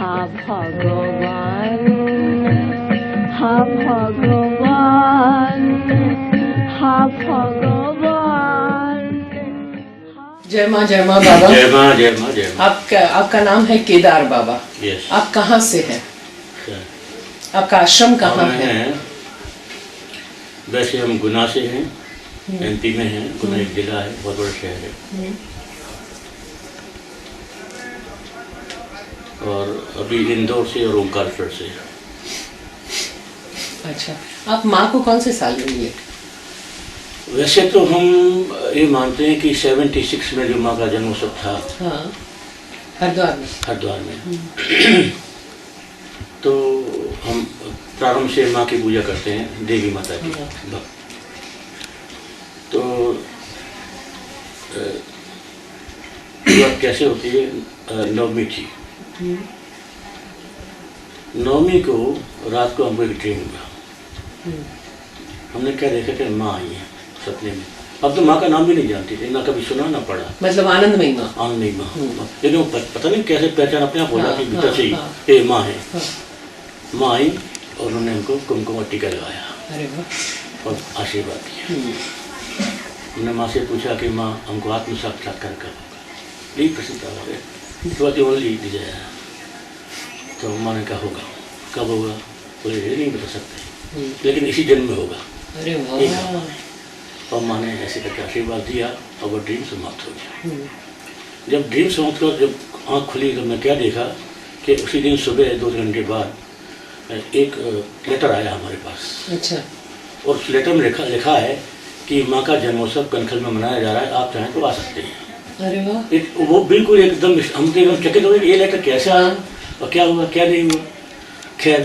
हा भगवान, हा भगवान, हा भगवान। जय माँ बाबा। जय माँ जय माँ जय माँ। आपका नाम है केदार बाबा। यस। आप कहाँ से हैं? आपका आश्रम कहाँ है? वैसे हम गुना से हैं, एमपी में हैं। गुना एक जिला है, बहुत बड़ा शहर है। और अभी इंदौर से और ओंकारेश्वर से। अच्छा, आप माँ को कौन से साल में मिले? वैसे तो हम ये मानते हैं कि 76 में जो माँ का जन्मोत्सव था। हाँ, हरिद्वार में। तो हम प्रारंभ से माँ की पूजा करते हैं, देवी माता की। तो बात कैसे होती है? नवमी थी। नवमी को रात को हमको एक ड्रीम हुआ। हमने क्या देखा कि माँ आई है सपने में। अब तो माँ का नाम भी नहीं जानती थी, ना कभी सुना ना पढ़ा। मतलब आनंदमयी माँ। आनंदमयी माँ। लेकिन पता नहीं कैसे पहचान अपने आप बोला कि भीतर से ही ये माँ है। माँ आई और उन्होंने हमको कुमकुम और टीका लगाया। अरे वाह। और आशीर्वाद दिया। हमने माँ से पूछा कि माँ हमको आत्म साक्षात्कार कब होगा? यही प्रश्न था हमारे। तो माँ ने कहा होगा। कब होगा? बोले ये नहीं बता सकते, लेकिन इसी जन्म में होगा। अरे वाह। और माँ ने ऐसे करके आशीर्वाद दिया और वो ड्रीम समाप्त हो गया। जब ड्रीम समाप्त हुआ, जब आँख खुली तो मैं क्या देखा कि उसी दिन सुबह 2 घंटे बाद एक लेटर आया हमारे पास। अच्छा। और उस लेटर में लिखा है कि माँ का जन्मोत्सव कनखल में मनाया जा रहा है, आप चाहें तो आ सकते हैं। अरे वाह। वो बिल्कुल एकदम हम तो एकदम चकित हो गए, ये लेटर कैसे आया और क्या हुआ क्या नहीं हुआ। खैर,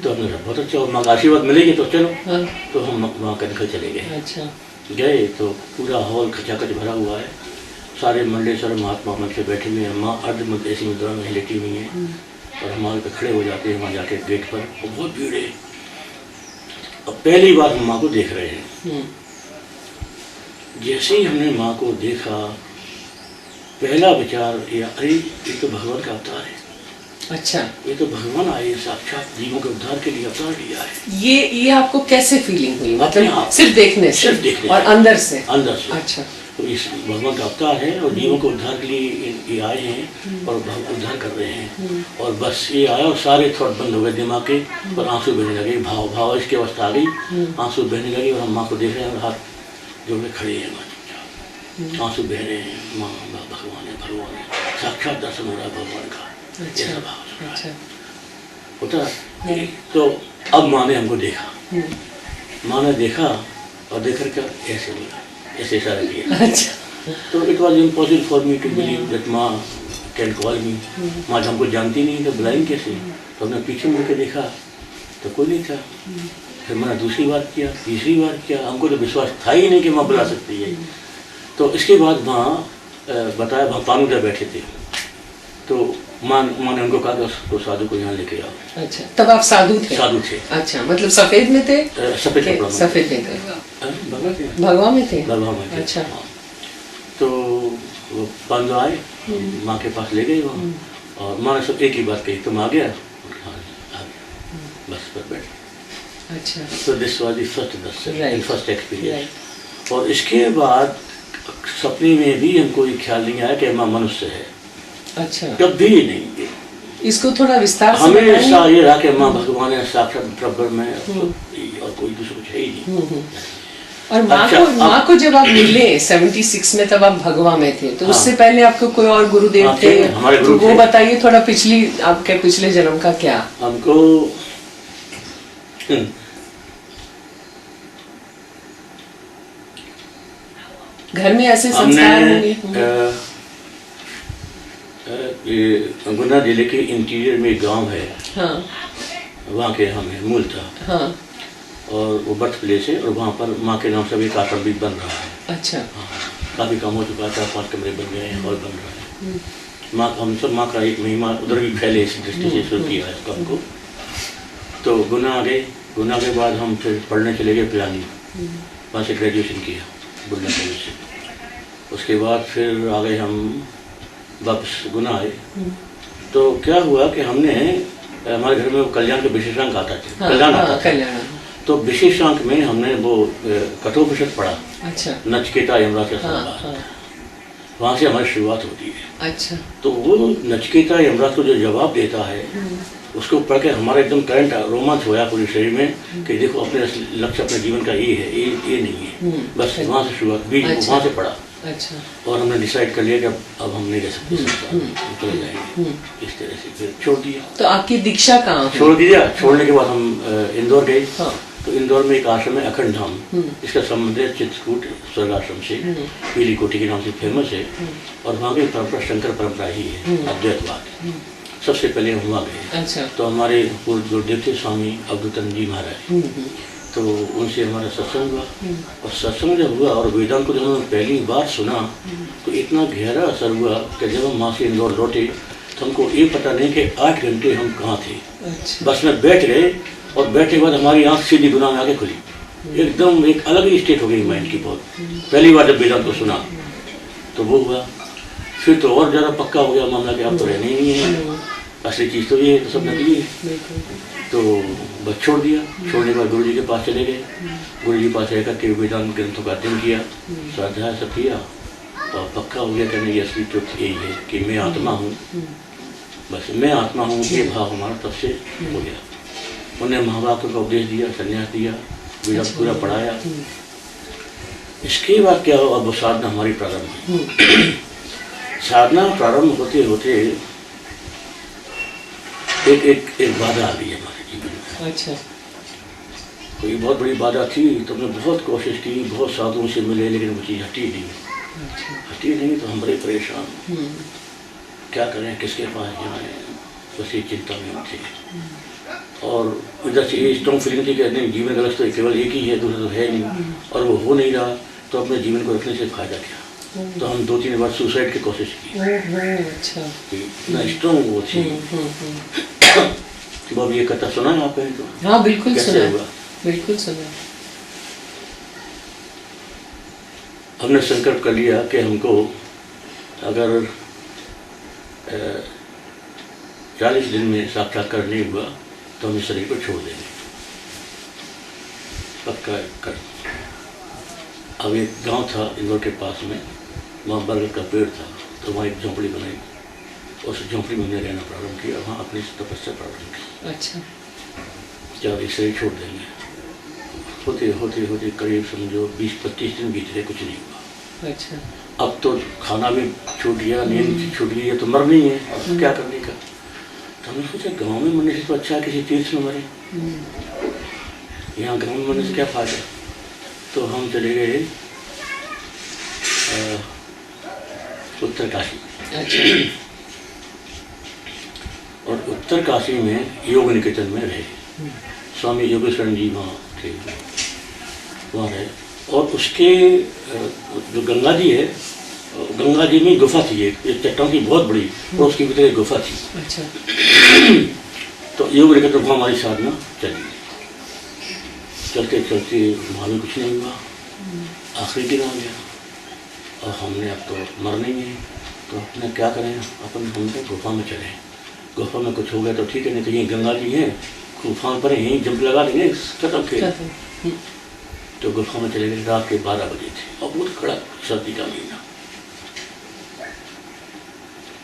तो हमने कहा बहुत अच्छा, माँ का आशीर्वाद मिलेगी तो चलो। तो हम वहाँ कनखल चले गए। अच्छा। गए तो पूरा हॉल खचाखच भरा हुआ है, सारे मंडलेश्वर महात्मा मन से बैठे हुए हैं। माँ अर्ध ऐसी मुद्रा में लेटी हुई हैं और हम वहाँ पे खड़े हो जाते हैं, वहाँ जाके गेट पर। और बहुत भीड़ है। अब पहली बार हम माँ को देख रहे हैं। जैसे ही हमने माँ को देखा, पहला विचार या अरे ये तो भगवान का अवतार है। अच्छा, ये तो भगवान आए साक्षात जीवों के उद्धार के लिए अवतार लिया है। ये आपको कैसे फीलिंग हुई? मतलब सिर्फ देखने से और अंदर से? अच्छा। तो इस भगवान का अवतार है और जीवों के उद्धार के लिए ये आए हैं और उद्धार कर रहे हैं। और बस ये आया और सारे थॉट बंद हो गए दिमाग के और आंसू बहने लगे। भाव इसकी अवस्था आ गई, आंसू बहने लगे और हम माँ को देख रहे हैं और हाथ जोड़ के खड़े हैं। आंसू बह रहे हैं। माँ भगवान है, भगवान है, साक्षात दर्शन हो रहा है भगवान का। ऐसा भाव होता है। तो अब माँ ने हमको देखा। माँ ने देखा और देखकर क्या ऐसे बोला, ऐसे इशारा किया। अच्छा। तो it was impossible for me to believe that माँ कैन कॉल मी। माँ हमको जानती नहीं तो बुलाएंगे कैसे? तो हमने पीछे मुड़ के देखा तो कोई नहीं था। फिर मैंने दूसरी बार किया, तीसरी बार किया, हमको तो विश्वास था ही नहीं कि माँ बुला सकती है। तो इसके बाद माँ बताया, वहाँ पानुदा बैठे थे। तो माँ ने उनको कहा तो साधु को यहाँ लेके आओ। अच्छा, तब आप साधु थे? साधु थे। अच्छा, मतलब सफेद में थे? सफेद कपड़ा में। सफेद में थे। भगवा में थे? भगवा में थे। अच्छा। तो वो पानुदा आए, माँ के पास ले गए वहाँ और माँ ने सब एक ही बात कही, तुम आ गया? हाँ आ गया, बस पर बैठ। अच्छा। तो this was the first experience. और इसके बाद सपने में भी हमको ये ख्याल नहीं आया कि माँ मनुष्य है। अच्छा। कभी नहीं। इसको थोड़ा विस्तार से हमेशा ये रहा कि माँ भगवान है, साक्षात बराबर में और कोई दूसरा कुछ है ही नहीं। और माँ को जब आप मिले 76 में, तब आप भगवा में थे, तो उससे पहले आपको कोई और गुरुदेव थे? हमारे गुरु थे। वो बताइए थोड़ा आपके पिछले जन्म का क्या हमको। घर में ऐसे संस्कार होंगे। गुना जिले के इंटीरियर में एक गांव है। हाँ। वहाँ के हम हैं मूलतः। हाँ। और वो बर्थ प्लेस है और वहाँ पर माँ के नाम से एक आश्रम भी बन रहा है। अच्छा। हाँ, काफ़ी काम हो चुका है, 4-5 कमरे बन गए हैं, हॉल बन रहा है। माँ हम सब माँ का एक महिमा उधर भी फैले इस दृष्टि से शुरू किया है इसको हमको। तो गुना आ गए। गुना के बाद हम फिर पढ़ने चले गए पिलानी, वहाँ से ग्रेजुएशन किया बुढ़ना कॉलेज से। उसके बाद फिर आ गए हम वापस गुना आए। तो क्या हुआ कि हमने हमारे घर में वो कल्याण के विशेषांक आता थे, कल्याण आता था। तो विशेषांक में हमने वो कठोपनिषद पढ़ा। अच्छा। नचिकेता यमराज के संवाद, वहाँ से हमारी शुरुआत होती है। अच्छा। तो वो नचिकेता यमराज को जो जवाब देता है उसको पढ़ के हमारा एकदम करंट रोमांच होया पूरे शरीर में कि देखो अपने लक्ष्य अपने जीवन का ये है, ये नहीं है। बस वहाँ से शुरुआत, बीज वहाँ से पढ़ा। अच्छा। और हमने डिसाइड कर लिया कि अब हम नहीं रह सकते, चले जाएंगे। इस तरह से फिर छोड़ दिया। तो आपकी दीक्षा कहाँ छोड़ दिया? छोड़ने के बाद हम इंदौर गए। तो इंदौर में एक आश्रम है अखंड धाम, इसका संबंध है चित्रकूट स्वर्ग आश्रम से, पीली कोठी के नाम से फेमस है। और वहाँ की परंपरा शंकर परंपरा ही है, अद्वैतवाद। सबसे पहले हम वहाँ गए। अच्छा। तो हमारे पूर्व गुरुदेव थे स्वामी अवधूतन जी महाराज, तो उनसे हमारा सत्संग हुआ। और सत्संग जब हुआ और वेदांत को जब हमने पहली बार सुना तो इतना गहरा असर हुआ कि जब हम वहाँ से इंदौर लौटे तो हमको ये पता नहीं कि 8 घंटे हम कहाँ थे। अच्छा। बस में बैठ गए और बैठे के बाद हमारी आँख सीधी दुनिया में आके खुली। एकदम एक अलग ही स्टेट हो गई माइंड की। बहुत पहली बार जब वेदांत को सुना तो वो हुआ। फिर तो और ज़्यादा पक्का हो गया मामला कि आप तो रहने ही नहीं है, असली चीज़ तो ये है, तो सब नकली है। तो बस छोड़ दिया। छोड़ने के बाद गुरु जी के पास चले गए। गुरु जी के पास रहकर के वेदांत ग्रंथों का अध्ययन किया, स्वाध्याय सब किया और पक्का हो गया कहने ये असली ट्रुथ यही है कि मैं आत्मा हूँ। बस मैं आत्मा हूँ, ये भाव हमारा तब से हो गया। उन्हें महावाक्य का उपदेश दिया, संन्यास दिया, वेदांत पूरा पढ़ाया। इसके बाद क्या हो, अब वो साधना हमारी प्रारंभ हुई। साधना प्रारंभ होते होते एक बाधा आ गई हमारे जीवन में। अच्छा। कोई बहुत बड़ी बाधा थी तो हमने बहुत कोशिश की, बहुत साधुओं से मिले, लेकिन वो चीज़ हटी नहीं। अच्छा। हटी नहीं तो हम बड़े परेशान, क्या करें, किसके पास जाएं, बस ये चिंता में थे। और इधर से ये स्ट्रॉन्ग फीलिंग थी कि नहीं, जीवन का लक्ष्य तो केवल एक ही है, दूसरा तो है नहीं, और वो हो नहीं रहा, तो अपने जीवन को रखने से फायदा क्या। तो हम 2-3 बार सुसाइड की कोशिश की। अच्छा। इतना स्ट्रॉन्ग वो थी। तो अब ये कथा सुना है आपने? तो हाँ बिल्कुल सुना, बिल्कुल सुना। हमने संकल्प कर लिया कि हमको अगर 40 दिन में साक्षात्कार नहीं हुआ तो हम इस शरीर को छोड़ देंगे, पक्का कर। अब एक गांव था इंदौर के पास में, वहाँ बरगद का पेड़ था, तो वहाँ एक झोंपड़ी बनाई। उस झोंपड़ी में हमने रहना प्रारंभ किया, वहाँ अपनी तपस्या प्रारंभ की। अच्छा। जब ये शरीर छोड़ देंगे, होते होते होते करीब समझो 20-25 दिन बीत गए, कुछ नहीं हुआ। अच्छा। अब तो खाना भी छूट गया, नींद छूट गई है, तो मरना ही है, अब क्या करने का। तो हमने सोचा गाँव में मरने से तो अच्छा किसी तीर्थ में मरे, यहाँ गाँव में मरने से क्या फायदा। तो हम चले गए उत्तर काशी। अच्छा। और उत्तर काशी में योग निकेतन में रहे, स्वामी योगेश्वर जी वहाँ थे, वहाँ रहे। और उसके जो गंगा जी है, गंगा जी में गुफा थी, एक चट्टान की बहुत बड़ी, और उसके भीतर एक गुफा थी। अच्छा। तो योग निकेतन वहाँ हमारी साधना चली। चलते चलते वहाँ भी कुछ नहीं हुआ, आखिरी दिन आ गया और हमने अब तो मरना ही है, तो अपने क्या करें, अपन हमने गुफा में चले। गुफा में कुछ हो गया तो ठीक है, नहीं तो यहीं गंगा जी है, गुफा पर यहीं जंप लगा देंगे, खत्म खेल। तो गुफा में चले गए। रात के 12 बजे थे और बहुत कड़क सर्दी का महीना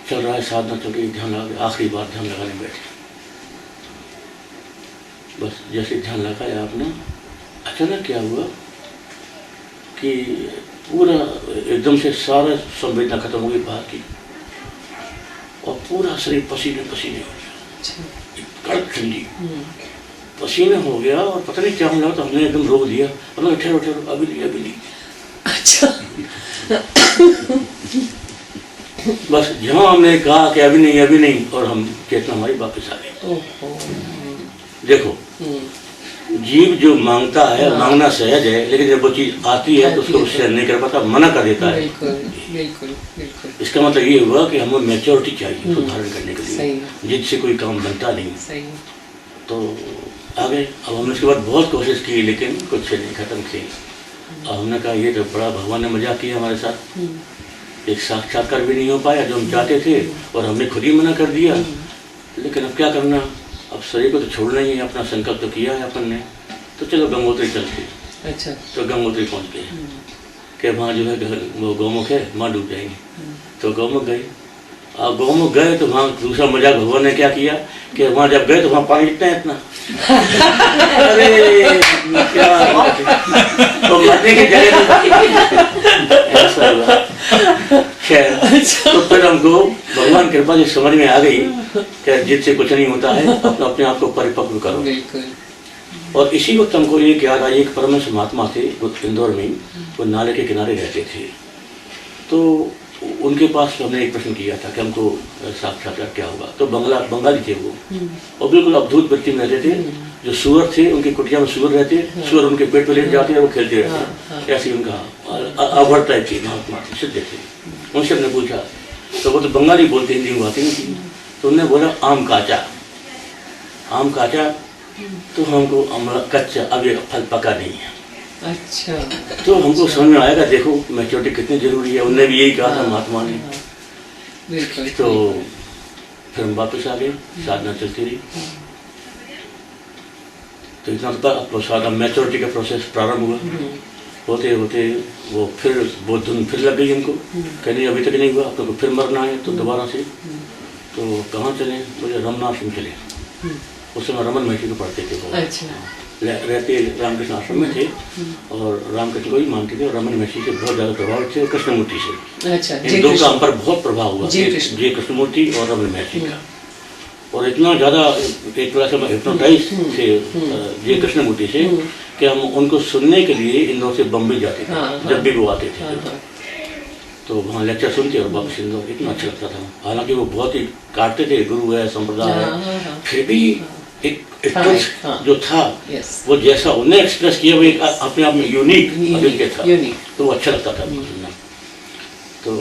चल रहा है, साधना चल रही, ध्यान लगा, आखिरी बार ध्यान लगाने बैठे। बस जैसे ध्यान लगाया आपने, अचानक क्या हुआ कि पूरा एकदम से सारा संवेदना खत्म हो गई बाहर की, और पूरा शरीर पसीने पसीने हो गया, कड़क ठंडी पसीने हो गया। और पता नहीं क्या होने लगा, तो हमने एकदम रोक दिया, हमने ठहरो ठहरो, अभी नहीं अभी नहीं। अच्छा। बस जहाँ हमने कहा कि अभी नहीं, और हम चेतना हमारी वापस आ गई। देखो, जीव जो मांगता है, मांगना सहज है, लेकिन जब वो चीज आती है तो उसको सहन नहीं कर पाता, मना कर देता है। बिल्कुल। इसका मतलब ये हुआ कि हमें मैच्योरिटी चाहिए उसको धारण करने के लिए, जिससे कोई काम बनता नहीं। तो आ गए। अब हमने उसके बाद बहुत कोशिश की, लेकिन कुछ नहीं, खत्म खेल। अब हमने कहा ये तो बड़ा भगवान ने मजाक किया हमारे साथ, एक साक्षात्कार भी नहीं हो पाया जो हम चाहते थे, और हमने खुद ही मना कर दिया। लेकिन अब क्या करना, अब शरीर को तो छोड़ना ही है, अपना संकल्प तो किया है अपन ने, तो चलो गंगोत्री चलते। अच्छा। तो गंगोत्री पहुँच गए कि वहाँ जो है वो गौमुख है, वहाँ डूब जाएंगे। तो गौमुख गए, और गौमुख गए तो वहाँ दूसरा मजाक भगवान ने क्या किया कि वहाँ जब गए तो वहाँ पानी इतना अरे क्या तो मरने की जगह ऐसा हुआ। खैर तो फिर हमको भगवान कृपा से समझ में आ गई कि जिससे कुछ नहीं होता है, अपने आप को परिपक्व करो। और इसी वक्त हमको एक याद आई, एक परमहंस महात्मा थे इंदौर में, वो नाले के किनारे रहते थे। तो उनके पास हमने एक प्रश्न किया था कि हमको साक्षात्कार क्या होगा। तो बंगाली थे वो, और बिल्कुल अद्भुत वृत्ति में रहते थे। जो सुअर थे, उनकी कुटिया में सुअर रहते, सुअर उनके पेट पे लेट जाते हैं, वो खेलते रहते। ऐसी उनका अवहर टाइप थी, महात्मा थे, सिद्ध थे। उनसे हमने पूछा, तो वो तो बंगाली बोलते, हिंदी में बातें नहीं थी। तो उन्होंने बोला आम काचा, आम काचा। तो हमको कच्चा, अभी फल पका नहीं है। अच्छा। तो हमको समझ में आएगा, देखो मैच्योरिटी कितनी जरूरी है। उन्होंने भी यही कहा था महात्मा ने। तो फिर हम वापस आ गए, साधना चलती रही। तो इतना तो साधा मैच्योरिटी का प्रोसेस प्रारंभ हुआ। होते होते वो धुन फिर लग गई हमको, कहने अभी तक नहीं हुआ, आप को फिर मरना है तो दोबारा से। तो कहाँ चले, तो रमनाथ में चले। उस समय रमन महर्षि को पढ़ते थे वो। अच्छा। रहते रामकृष्ण आश्रम में थे, और रामकृष्ण को ही मानते थे, और रमन महर्षि से बहुत ज़्यादा प्रभावित थे, और कृष्णमूर्ति से। अच्छा। इन दो का हम पर बहुत प्रभाव हुआ, जय कृष्णमूर्ति और रमन महर्षि का। और इतना ज़्यादा एक तरह से हम हिप्नोटाइज थे जय कृष्णमूर्ति से कि हम उनको सुनने के लिए इंदौर से बम्बई जाते थे, जब भी वो आते थे। तो वहाँ लेक्चर सुनते और वापस इंदौर। इतना अच्छा लगता था। हालांकि वो बहुत ही काटते थे, गुरु है, संप्रदाय है, फिर भी एक जो था वो जैसा उन्हें एक्सप्रेस किया, वो एक अपने आप में यूनिक था। तो वो अच्छा लगता था उनको सुनना। तो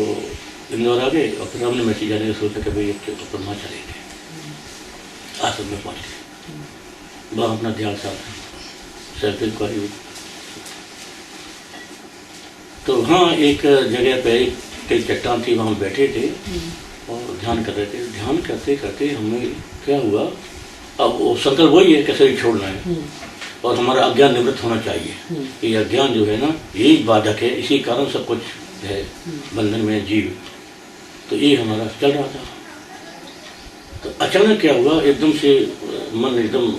इंदौर आ गए, और फिर हमने मैसेज जाने का सोचा कि भाई अब तो वहाँ चलेंगे। आश्रम में पहुँच गए, वहाँ अपना ध्यान सेल्फ इंक्वायरी हुई। तो हाँ, एक जगह पे कई चट्टान थी, वहाँ बैठे थे और ध्यान कर रहे थे। ध्यान करते करते हमें क्या हुआ, अब वो संकल्प वही है कि शरीर छोड़ना है और हमारा अज्ञान निवृत्त होना चाहिए। ये अज्ञान जो है ना, यही बाधक है, इसी कारण सब कुछ है बंधन में जीव। तो ये हमारा चल रहा था। तो अचानक क्या हुआ, एकदम से मन एकदम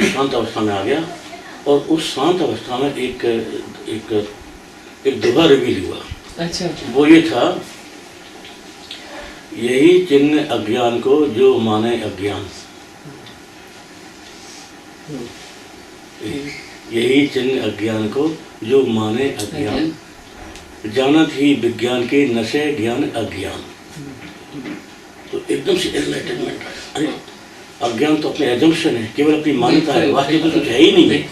शांत अवस्था में आ गया, और उस शांत अवस्था में एक दोहा रिवील हुआ। अच्छा। वो ये था, यही चिन्ह अज्ञान को जो माने अज्ञान, यही चिन्ह अज्ञान को जो माने अज्ञान, जानत ही विज्ञान के नशे ज्ञान अज्ञान। तो एकदम से एनलाइटनमेंट, अरे अज्ञान तो अपने एजम्पशन है, केवल अपनी मान्यता है, वास्तव में कुछ है ही नहीं है।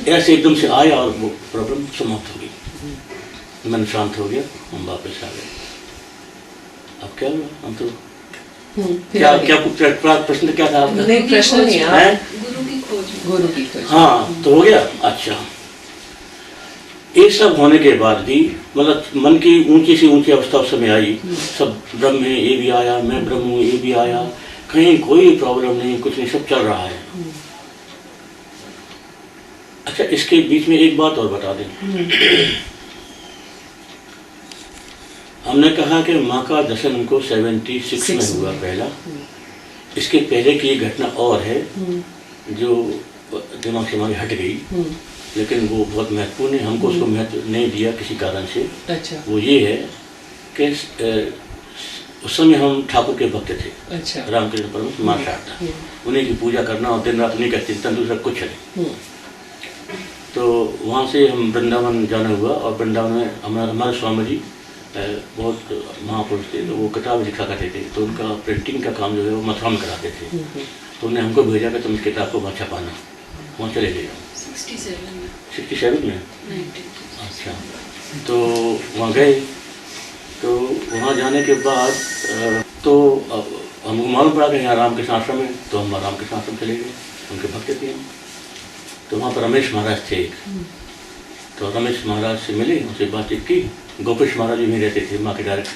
ऐसे एकदम से आया और वो प्रॉब्लम समाप्त हो गई। मन शांत हो गया, हम वापस आ गए। अब क्या हुआ, हम तो क्या प्रश्न क्या था आपका? नहीं, प्रश्न नहीं है, गुरु की खोज। हाँ, तो हो गया। अच्छा, ये सब होने के बाद भी मतलब मन की ऊंची से ऊंची अवस्था उस समय आई। सब ब्रह्म है, ये भी आया, मैं ब्रह्म हूँ, ये भी आया, कहीं कोई प्रॉब्लम नहीं, कुछ नहीं, सब चल रहा है। अच्छा, इसके बीच में एक बात और बता दें। हमने कहा कि माँ का दर्शन हमको 76 में हुआ पहला। इसके पहले की एक घटना और है जो दिमाग से हमारी हट गई, लेकिन वो बहुत महत्वपूर्ण है। हमको उसको महत्व नहीं दिया किसी कारण से। अच्छा। वो ये है कि उस समय हम ठाकुर के भक्त थे। अच्छा। रामकृष्ण परमहंस माँ शारदा, उन्हीं की पूजा करना और दिन रात उन्हीं का चिंतन, दूसरा कुछ नहीं। तो वहाँ से हम वृंदावन जाना हुआ, और वृंदावन में हमारे स्वामी जी बहुत महापुरुष थे, तो वो किताब लिखा करते थे। तो उनका प्रिंटिंग का काम जो है वो मथुरा में कराते थे। तो उन्हें हमको भेजा कि तुम इस किताब को वहाँ छपाना। वहाँ चले गए 67 में। अच्छा, तो वहाँ गए। तो वहाँ जाने के बाद तो हमको मालूम पड़ा कि यहाँ रामकृष्ण आश्रम है, तो हम रामकृष्ण आश्रम चले गए, उनके भक्त थे हम। तो वहाँ पर रमेश महाराज थे एक, तो रमेश महाराज से मिले, उनसे बातचीत की। गोपेश महाराज भी रहते थे, माँ के डायरेक्ट,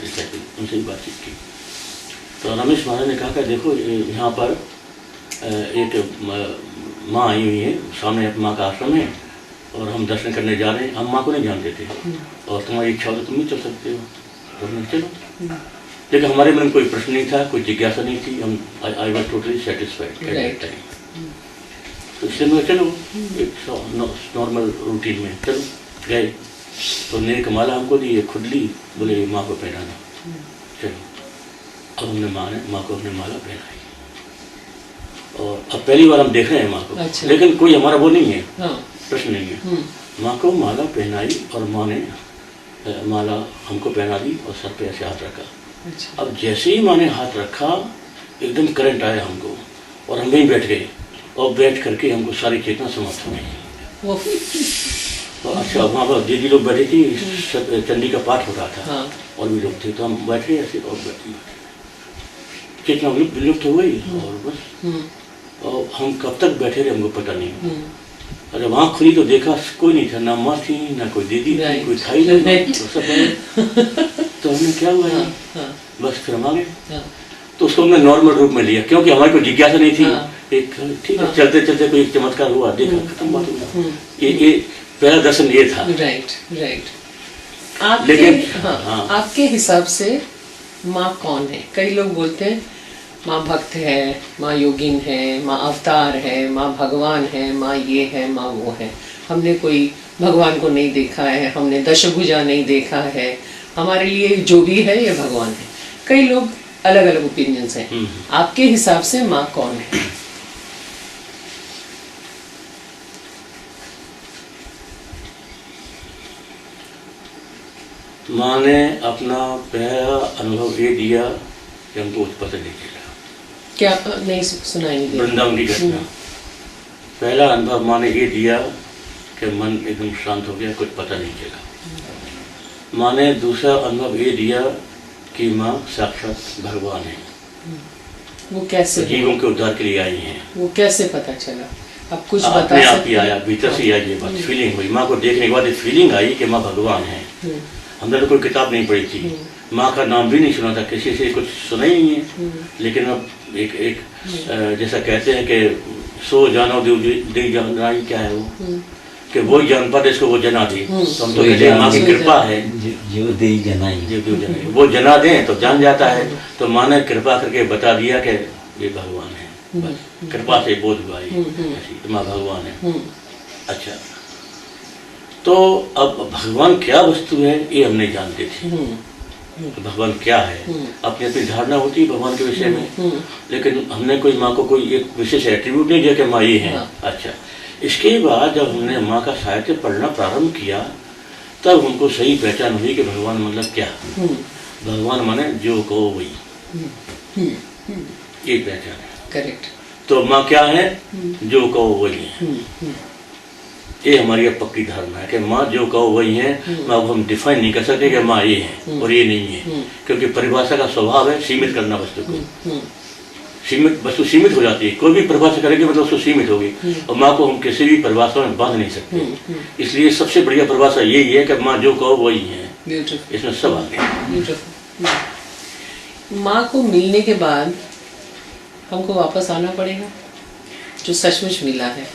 उनसे भी बातचीत की। तो रमेश महाराज ने कहा कि देखो यहाँ पर एक माँ आई हुई है, सामने एक माँ का आश्रम है और हम दर्शन करने जा रहे हैं, हम माँ को नहीं जानते थे और तुम्हारी इच्छा हो तो तुम भी चल सकते हो, तो हमने चलो। लेकिन हमारे मन में कोई प्रश्न नहीं था, कोई जिज्ञासा नहीं थी, हम I was totally satisfied at that time. तो इसलिए मैं चलो एक नॉर्मल रूटीन में चलो गए। तो नेक माला हमको दी, खुद ली, बोले माँ को पहनाना, चलो। अब हमने माँ को अपने माला पहनाई और अब पहली बार हम देख रहे हैं माँ को। अच्छा। लेकिन कोई हमारा वो नहीं है, प्रश्न नहीं है। माँ को माला पहनाई और माँ ने माला हमको पहना दी और सर पे ऐसे हाथ रखा। अच्छा। अब जैसे ही माँ ने हाथ रखा एकदम करंट आया हमको और हम वहीं बैठ गए और बैठ करके हमको सारी चेतना समाप्त हो गई। अच्छा, वहाँ पर दीदी लोग बैठी थी, चंडी का पाठ हो रहा था। हाँ। और भी लोग थे, तो हम बैठे ऐसे और बैठे, चेतना विलुप्त हो गई और बस। और हम कब तक बैठे रहे हमको पता नहीं। अरे वहाँ खुली तो देखा कोई नहीं था, ना माँ थी ना कोई दीदी थी, कोई था ही नहीं, तो हमने क्या हुआ है, बस फिर हम आ गए। तो उसको हमने नॉर्मल रूप में लिया क्योंकि हमारी कोई जिज्ञासा नहीं थी। एक ठीक है, चलते चलते कोई एक चमत्कार हुआ, देखा, खत्म बात हुआ। ये पहला दर्शन ये था। राइट। आपके हिसाब से माँ कौन है? कई लोग बोलते हैं माँ भक्त है, माँ योगिन है, माँ अवतार है, माँ भगवान है, माँ ये है, माँ वो है। हमने कोई भगवान को नहीं देखा है, हमने दशभुजा नहीं देखा है, हमारे लिए जो भी है ये भगवान है। कई लोग अलग अलग ओपिनियंस हैं। आपके हिसाब से माँ कौन है? माँ ने अपना पहला अनुभव ये दिया कि हमको कुछ पता नहीं चला। क्या नहीं सुनाई नहीं दिया? वृंदावन की घटना। पहला अनुभव माँ ने ये दिया कि मन एकदम शांत हो गया, कुछ पता नहीं चला। माँ ने दूसरा अनुभव ये दिया कि माँ साक्षात भगवान है। वो कैसे? जीवों के उद्धार के लिए आई हैं। वो कैसे पता चला? आप कुछ बता सकते हैं? आप ही आया, भीतर से आई ये बात, फीलिंग हुई। माँ को देखने के बाद एक फीलिंग आई कि माँ भगवान है। हमने तो कोई किताब नहीं पढ़ी थी, माँ का नाम भी नहीं सुना था, किसी से कुछ सुना ही नहीं है। लेकिन अब एक जैसा कहते हैं कि सो जानो दे जाना ही क्या है वो, कि वो जान पाते इसको वो जना दी। तो हम तो कहते हैं माँ की कृपा है, जो दे जनाई, जो जनाई वो जना दें तो जान जाता है। तो माँ ने कृपा करके बता दिया कि ये भगवान है, बस कृपा से बोध हुआ ऐसी, माँ भगवान है। अच्छा, तो अब भगवान क्या वस्तु है ये हम नहीं जानते थे। तो भगवान क्या है, अपनी अपनी धारणा होती है भगवान के विषय में, लेकिन हमने कोई माँ को कोई एक विशेष एट्रीब्यूट नहीं दिया कि माँ ये है। अच्छा, इसके बाद जब हमने माँ का साहित्य पढ़ना प्रारंभ किया तब हमको सही पहचान हुई कि भगवान मतलब क्या। भगवान माने जो कहो वही, ये पहचान है। करेक्ट। तो माँ क्या है, जो कहो वही है। ये हमारी अब पक्की धारणा है कि माँ जो कहो वही है। माँ को हम डिफाइन नहीं कर सकते कि माँ ये है और ये नहीं है, क्योंकि परिभाषा का स्वभाव है सीमित करना वस्तु को। सीमित वस्तु सीमित हो जाती है, कोई भी परिभाषा करेगी मतलब उसको सीमित होगी, और माँ को हम किसी भी परिभाषा में बांध नहीं सकते। इसलिए सबसे बढ़िया परिभाषा यही है कि माँ जो कहो वही है। इसमें सब आ गया। माँ को मिलने के बाद हमको वापस आना पड़ेगा, जो सचमुच मिला है।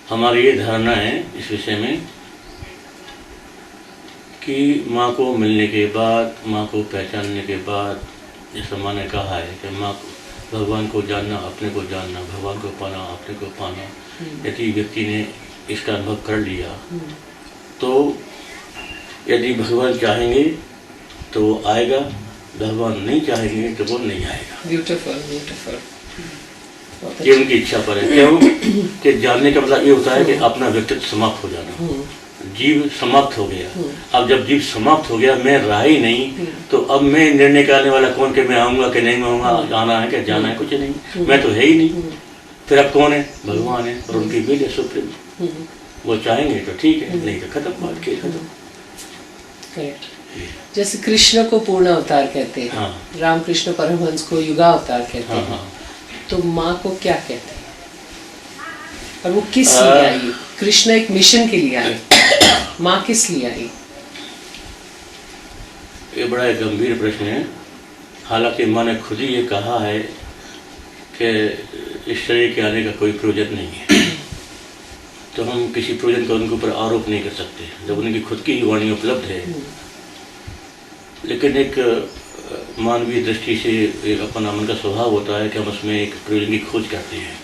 हमारी ये धारणा है इस विषय में कि माँ को मिलने के बाद, माँ को पहचानने के बाद, जैसा माँ ने कहा है कि माँ को, भगवान को जानना, अपने को जानना, भगवान को पाना, अपने को पाना, यदि व्यक्ति ने इसका अनुभव कर लिया तो यदि भगवान चाहेंगे तो वो आएगा, भगवान नहीं चाहेंगे तो वो नहीं आएगा। Beautiful, beautiful. ये उनकी इच्छा पर है। क्यों कि जानने का मतलब ये होता है कि अपना व्यक्तित्व समाप्त हो जाना। जीव समाप्त हो गया, अब जब जीव समाप्त हो गया, मैं रहा ही नहीं, तो अब मैं निर्णय करने वाला कौन कि मैं आऊँगा कि नहीं आऊँगा, आना है कि जाना है, कुछ नहीं, मैं तो है ही नहीं। फिर अब कौन है? भगवान है, और उनकी विल है सुप्रीम। वो चाहेंगे तो ठीक है, नहीं तो खत्म, बात के खत्म। जैसे कृष्ण को पूर्ण अवतार कहते हैं, हाँ। रामकृष्ण परमहंस को युगावतार कहते हैं, हाँ। तो माँ को क्या कहते हैं और वो किस लिए आई? कृष्ण एक मिशन के लिए आए, माँ किस लिए आई? ये बड़ा एक गंभीर प्रश्न है। हालांकि माँ ने खुद ही ये कहा है कि इस शरीर के आने का कोई प्रयोजन नहीं है, तो हम किसी प्रयोजन का उनके ऊपर आरोप नहीं कर सकते जब उनकी खुद की ही वाणी उपलब्ध है। लेकिन एक मानवीय दृष्टि से एक अपना मन का स्वभाव होता है कि हम उसमें एक प्रयोजन की खोज करते हैं।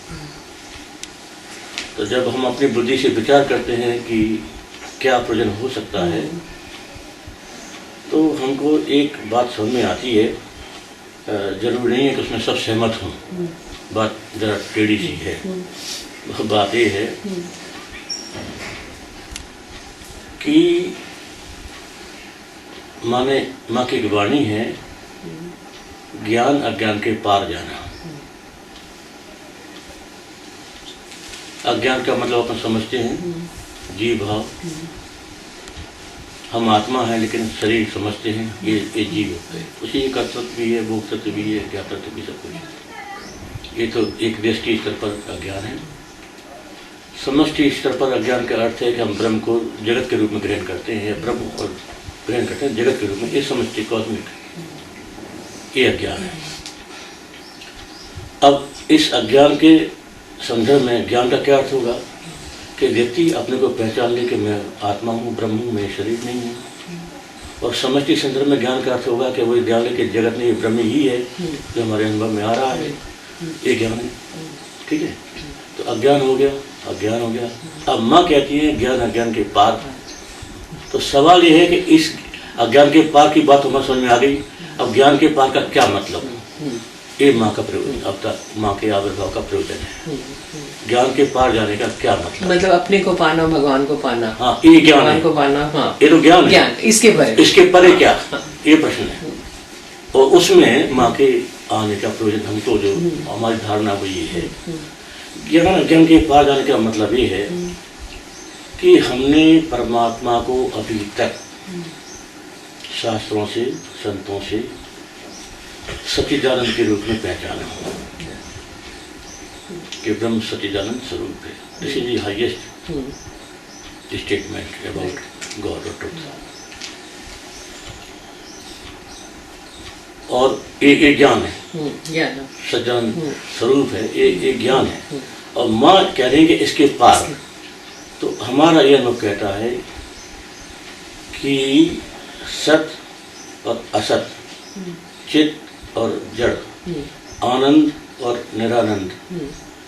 तो जब हम अपनी बुद्धि से विचार करते हैं कि क्या प्रयोजन हो सकता है, तो हमको एक बात समझ में आती है, जरूरी नहीं है कि उसमें सब सहमत हों, बात जरा टेढ़ी सी है। वह बात ये है कि माँ की वाणी है, ज्ञान अज्ञान के पार जाना। अज्ञान का मतलब अपन समझते हैं जीव भाव, हम आत्मा है लेकिन शरीर समझते हैं ये जीव है, उसी का तत्व भी है, भोग तत्व भी है, ज्ञान तत्व भी, सब कुछ। ये तो एक दृष्टि स्तर पर अज्ञान है। समष्टि स्तर पर अज्ञान का अर्थ है कि हम ब्रह्म को जगत के रूप में ग्रहण करते हैं, ब्रह्म और ग्रहण करते हैं जगत के रूप में। ये समष्टि कॉस्मिक, ये अज्ञान है। अब इस अज्ञान के संदर्भ में ज्ञान का क्या अर्थ होगा कि व्यक्ति अपने को पहचान ले कि मैं आत्मा हूँ, ब्रह्म हूँ, मैं शरीर नहीं हूँ। और समष्टि संदर्भ में ज्ञान का अर्थ होगा कि वही ज्ञान है कि जगत नहीं, ब्रह्म ही है जो हमारे अनुभव में आ रहा है। ये ज्ञान है, ठीक है। तो अज्ञान हो गया, अज्ञान हो गया। अब माँ कहती है ज्ञान अज्ञान के पार। तो सवाल ये है कि इस अज्ञान के पार की बात हमें समझ में आ गई। अब ज्ञान के पार का क्या मतलब? ये माँ का प्रयोजन, अब तक माँ के आविर्भाव का प्रयोजन है। ज्ञान के पार जाने का क्या मतलब अपने को पाना, भगवान को पाना। हाँ, ये ज्ञान भगवान को पाना। हाँ, ये तो ज्ञान है। इसके परे क्या, ये प्रश्न है। और उसमें माँ के आने का प्रयोजन हमको जो हमारी धारणा वो ये है, ज्ञान के पार जाने का मतलब ये है कि हमने परमात्मा को अभी तक शास्त्रों से, संतों से सच्चिदानंद के रूप में पहचाना कि ब्रह्म सच्चिदानंद स्वरूप है। This is the highest statement about God और ट्रुथ। और ये ज्ञान है, सच्चिदानंद स्वरूप है, ये ज्ञान है। और माँ कह रही है कि इसके पार। तो हमारा यह अनुभव कहता है कि सत और असत, चित और जड़, आनंद और निरानंद,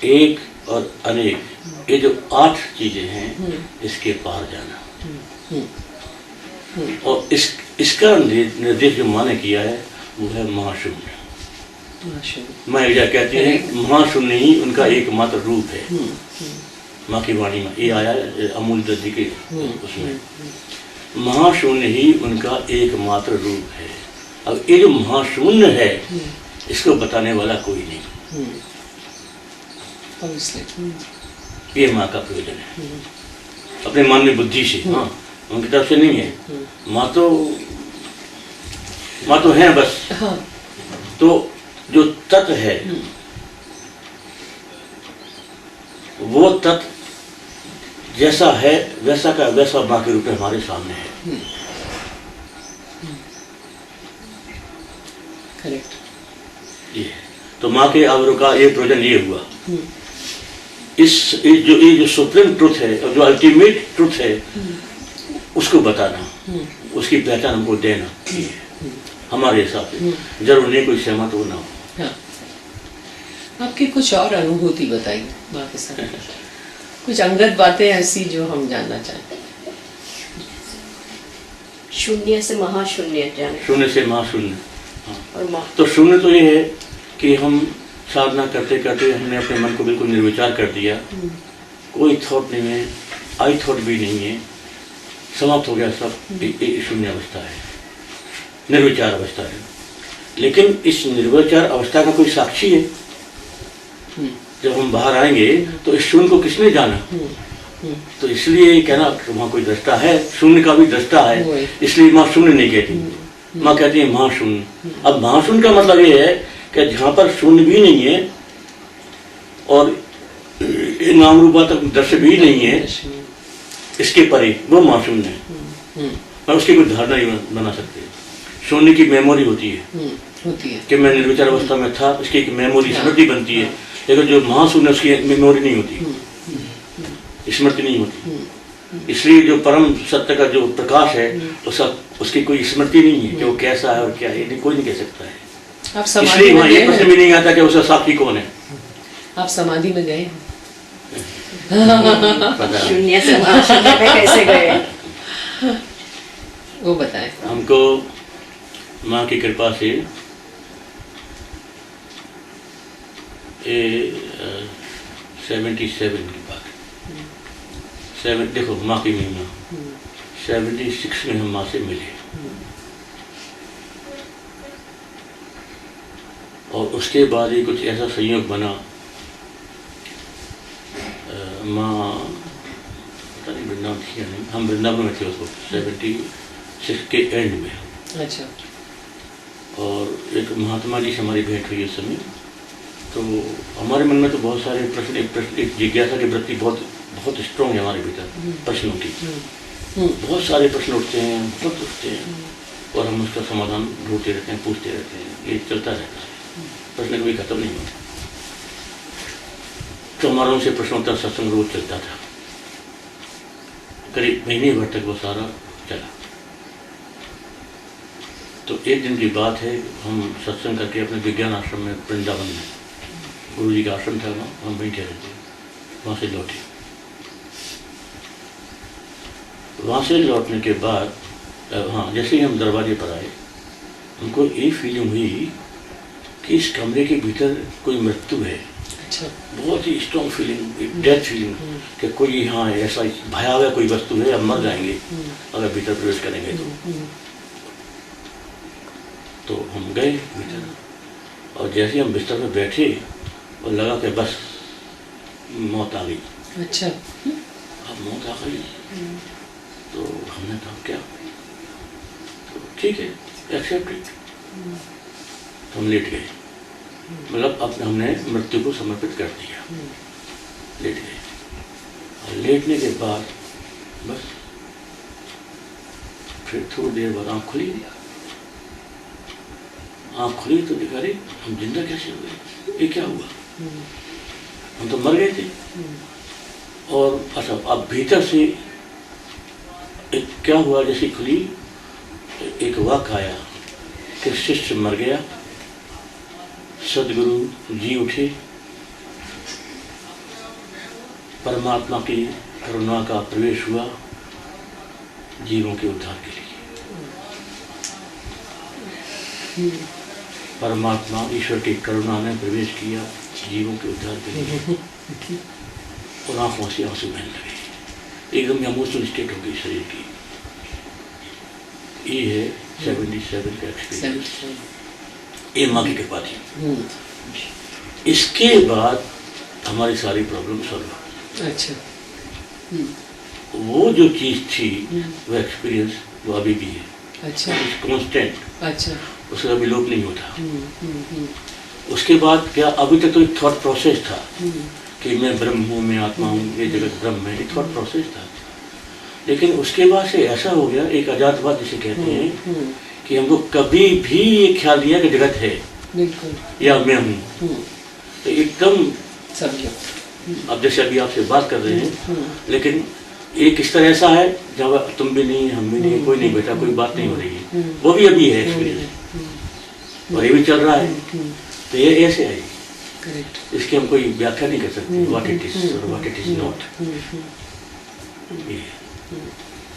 एक और अनेक, ये जो 8 चीजें हैं, इसके पार जाना। और इसका निर्देश जो माँ ने किया है वो है महाशून्य। मैं कहती है महाशून्य ही उनका एकमात्र रूप है। माँ की वाणी में ये आया अमूल दर्जी के उसमें, महाशून्य ही उनका एकमात्र रूप है। अब ये जो महाशून्य है इसको बताने वाला कोई नहीं, ये माँ का प्रयोजन है अपने मानवीय बुद्धि से। हाँ, उनकी तरफ से नहीं है। माँ तो है बस। तो जो तत्व है वो तत्व जैसा है वैसा का वैसा माँ के रूप में हमारे सामने है। करेक्ट। ये तो माँ के आविर्भाव का ये प्रयोजन ये हुआ। ये जो सुप्रीम ट्रुथ है और जो अल्टीमेट ट्रुथ है उसको बताना, उसकी पहचान हमको देना हमारे हिसाब से। जरूर नहीं कोई सहमत हो ना हो। हाँ। आपकी कुछ और अनुभूति बताइए माँ के साथ, कुछ अंगत बातें ऐसी जो हम जानना चाहें। शून्य से महाशून्य जाने। शून्य से महाशून्य। हाँ। तो शून्य तो ये है कि हम साधना करते करते हमने अपने मन को बिल्कुल निर्विचार कर दिया, कोई थॉट नहीं है, आई थॉट भी नहीं है, समाप्त हो गया सब। शून्य अवस्था है, निर्विचार अवस्था है। लेकिन इस निर्विचार अवस्था का कोई साक्षी है। जब हम बाहर आएंगे तो इस शून्य को किसने जाना? तो इसलिए कहना वहाँ कोई दृष्टा है, शून्य का भी दृष्टा है, इसलिए माँ शून्य नहीं कहती, माँ कहती है महाशून्य। अब महाशून्य का मतलब ये है कि जहाँ पर शून्य भी नहीं है और नाम रूपात्मक दृश्य भी नहीं है, इसके परे वो माँ शून्य है, और उसकी कोई धारणा नहीं बना सकते। शून्य की मेमोरी होती है कि मैं निर्विचार अवस्था में था, इसकी एक मेमोरी स्मृति बनती है, लेकिन जो महाशून्य उसकी मेमोरी नहीं होती, स्मृति नहीं होती। इसलिए जो परम सत्य का जो प्रकाश है उसकी कोई स्मृति नहीं है कि वो कैसा है और क्या है, कोई नहीं कह सकता है। इसलिए वहाँ ये प्रश्न भी नहीं आता कि उसका साक्षी कौन है। आप समाधि में गए? शून्य से महाशून्य पे कैसे गए? वो बताएं। हमको माँ की कृपा से 77 की बात, देखो माँ की महिमा, 76 में हम माँ से मिले, और उसके बाद ही कुछ ऐसा संयोग बना, माँ पता नहीं वृंदावन थी या नहीं, हम वृंदावन में थे उस वक्त 76 के एंड में। अच्छा। और एक महात्मा जी से हमारी भेंट हुई उस समय, तो हमारे मन में तो बहुत सारे प्रश्न, एक जिज्ञासा की वृत्ति बहुत स्ट्रॉन्ग है हमारे भीतर, प्रश्नों की बहुत सारे प्रश्न उठते हैं, बहुत उठते हैं, और हम उसका समाधान ढूंढते रहते हैं, पूछते रहते हैं, ये चलता रहता है, प्रश्न कभी खत्म नहीं होता। तो हमारा उनसे प्रश्नोत्तर सत्संग रोज चलता था, करीब महीने भर तक वो सारा चला। तो एक दिन की बात है, हम सत्संग करके अपने विज्ञान आश्रम में वृंदावन में, गुरु जी का आश्रम था वहाँ, हम वहीं ठहरे थे, वहाँ से लौटे। वहाँ से लौटने के बाद हाँ, जैसे ही हम दरवाजे पर आए, हमको ये फीलिंग हुई कि इस कमरे के भीतर कोई मृत्यु है। अच्छा। बहुत ही स्ट्रॉन्ग फीलिंग, डेथ फीलिंग, कि कोई यहाँ ऐसा भयावह कोई वस्तु है, अब मर जाएंगे अगर भीतर प्रवेश करेंगे तो हम गए भीतर, और जैसे हम बिस्तर में बैठे और लगा कि बस मौत आ गई। अच्छा। अब मौत आ गई, तो हमने कहा क्या, तो ठीक है, एक्सेप्ट इट। हम लेट गए, मतलब अपने हमने मृत्यु को समर्पित कर दिया, लेट गए। और लेटने के बाद बस फिर थोड़ी देर बाद आँख खुली, आँख खुली तो देखा रे हम जिंदा कैसे हुए, ये क्या हुआ, हम तो मर गए थे। और अच्छा, अब भीतर से एक क्या हुआ, जैसे खुली एक वाक्य आया कि शिष्य मर गया, सदगुरु जी उठे, परमात्मा की करुणा का प्रवेश हुआ जीवों के उद्धार के लिए। परमात्मा ईश्वर की करुणा ने प्रवेश किया जीवों के उद्धार के लिए, और आंखों से आंसू बहने लगे, एकदम इमोशनल स्टेट हो गई शरीर की। ये है 77 का एक्सपीरियंस, ये माँ की कृपा थी। इसके बाद हमारी सारी प्रॉब्लम सॉल्व। अच्छा। वो जो चीज थी, वो एक्सपीरियंस वो अभी भी है। अच्छा। कांस्टेंट। अच्छा। उसका अभी लोप नहीं होता। उसके बाद क्या, अभी तक तो एक थॉट प्रोसेस था कि मैं ब्रह्म हूँ, मैं आत्मा हूँ, ये जगत ब्रह्म है, एक थॉट प्रोसेस था। लेकिन उसके बाद से ऐसा हो गया, एक अजातवाद जिसे कहते हैं, कि हमको कभी भी ये ख्याल नहीं है कि जगत है या मैं हूँ, तो एकदम समझो। अब जैसे अभी आपसे बात कर रहे हैं, लेकिन एक स्तर ऐसा है जहाँ तुम भी नहीं, हम भी नहीं, कोई नहीं बैठा, कोई बात नहीं हो रही है, वो भी अभी है एक्सपीरियंस, और ये भी चल रहा है। तो ये ऐसे है, इसकी हम कोई व्याख्या नहीं कर सकते, व्हाट इट इज और व्हाट इट इज नॉट।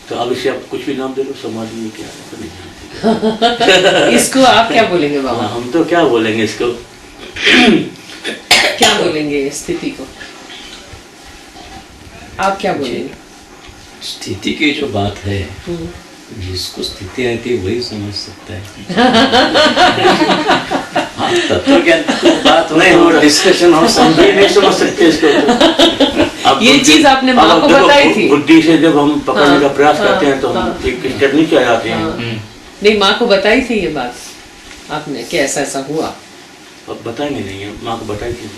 तो अब इसे आप कुछ भी नाम दे लो, समाधि में क्या है तो नहीं जानते। इसको आप क्या बोलेंगे बाबा? हम तो क्या बोलेंगे इसको, क्या बोलेंगे इस स्थिति को, आप क्या बोलेंगे? स्थिति की जो बात है, जिसको स्थिति आती है वही समझ सकता है। हाँ, तत्व ज्ञान की बात नहीं हो, डिस्कशन हो, समझे नहीं समझ सकते इसको। ये चीज आपने माँ को बताई थी। बुद्धि से जब हम पकड़ने का प्रयास करते हैं तो हम एक स्टेप नीचे आ जाते हैं। नहीं, माँ को बताई थी ये बात आपने कि ऐसा ऐसा हुआ? अब बताएंगे नहीं, माँ को बताई थी।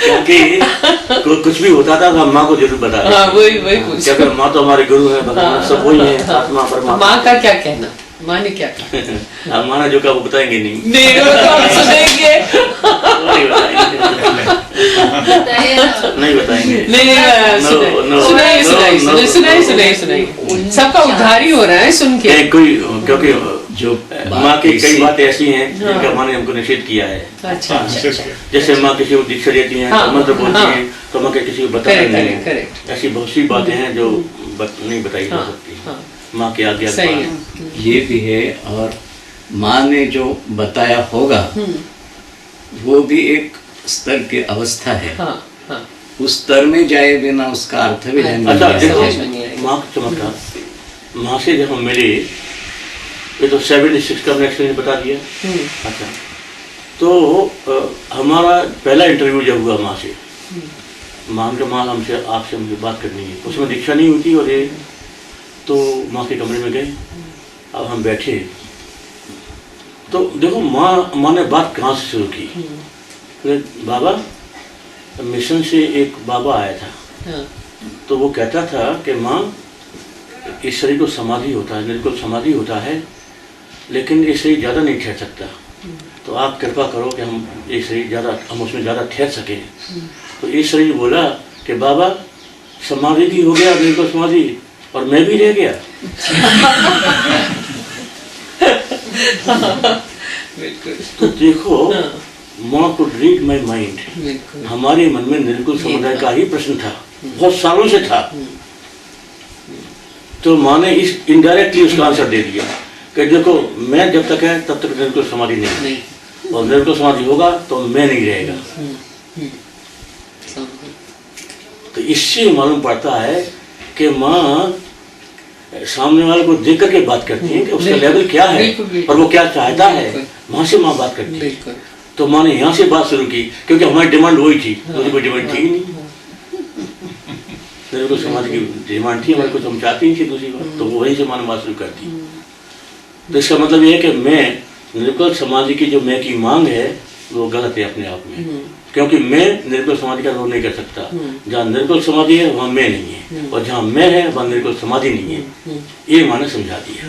क्योंकि कुछ भी होता था तो हम माँ को जरूर बताते। हाँ, वही पूछ। क्योंकि माँ तो हमारे गुरु है, भगवान सब वही है, आत्मा परमात्मा। माँ का क्या कहना, माँ ने क्या कहा? अब माँ ने जो कहा वो बताएंगे नहीं। नहीं, वो तो हम सुनेंगे। नहीं बताएंगे। नहीं, सुनाइए। सबका उद्धार ही हो रहा है सुन के। कोई क्योंकि जो माँ की कई बातें ऐसी हैं जिनका माँ ने हमको निषेध किया है। अच्छा। जैसे माँ किसी को दीक्षा देती हैं, मंत्र बोलती हैं, तो माँ किसी को बताती नहीं। ऐसी बहुत सी बातें हैं जो नहीं बताई जा सकती। माँ की आज्ञा सही है, ये भी है। और माँ ने जो बताया होगा वो भी एक स्तर की अवस्था है। उस स्तर में जाए बिना उसका अर्थ भी अच्छा देखो, माँ का चमत्कार, माँ से जब हम मिले, ये तो 76 का एक्सपीरियंस बता दिया। अच्छा, तो हमारा पहला इंटरव्यू जब हुआ माँ से, माँ के माँ हमसे आपसे मुझे बात करनी है, उसमें दीक्षा नहीं हुई थी। और ये तो माँ के कमरे में गए, अब हम बैठे तो देखो माँ ने बात कहाँ से शुरू की। बाबा, मिशन से एक बाबा आया था, तो वो कहता था कि माँ, इस शरीर को समाधि होता है, निर्कुल समाधि होता है, लेकिन ये शरीर ज़्यादा नहीं ठहर सकता, तो आप कृपा करो कि हम ये शरीर ज़्यादा, हम उसमें ज़्यादा ठहर सकें। तो ये शरीर बोला कि बाबा, समाधि भी हो गया, निर्कुल समाधि, और मैं भी रह गया। तो देखो, माँ को रीड माई माइंड, हमारे मन में निर्कुल समुदाय का ही प्रश्न था, बहुत सालों से था। तो माँ ने इस इनडायरेक्टली उसका आंसर दे दिया कि देखो, मैं जब तक है तब तक निर्कुल समाधि नहीं, और निर्कुल समाधि होगा तो मैं नहीं रहेगा। तो इससे मालूम पड़ता है कि माँ सामने वाले को देख करके बात करती है कि उसका लेवल क्या है और वो क्या चाहता है, वहां से माँ बात करती है। तो माँ ने यहाँ से बात शुरू की, क्योंकि हमारी डिमांड वही थी, मुझे कोई डिमांड थी नहीं, मेरे को समाज की डिमांड थी, हमारे कुछ हम चाहते ही थी दूसरी बात, तो वहीं से माँ ने बात शुरू कर दी। तो इसका मतलब ये है कि मैं निर्कुल समाधि की जो मैं की मांग है वो गलत है अपने आप में, क्योंकि मैं निर्कुल समाधि का रोल नहीं कर सकता। जहाँ निर्कुल समाधि है वहाँ मैं नहीं है, और जहाँ मैं है वहाँ निर्कुल समाधि नहीं है। ये माँ ने समझा दिया।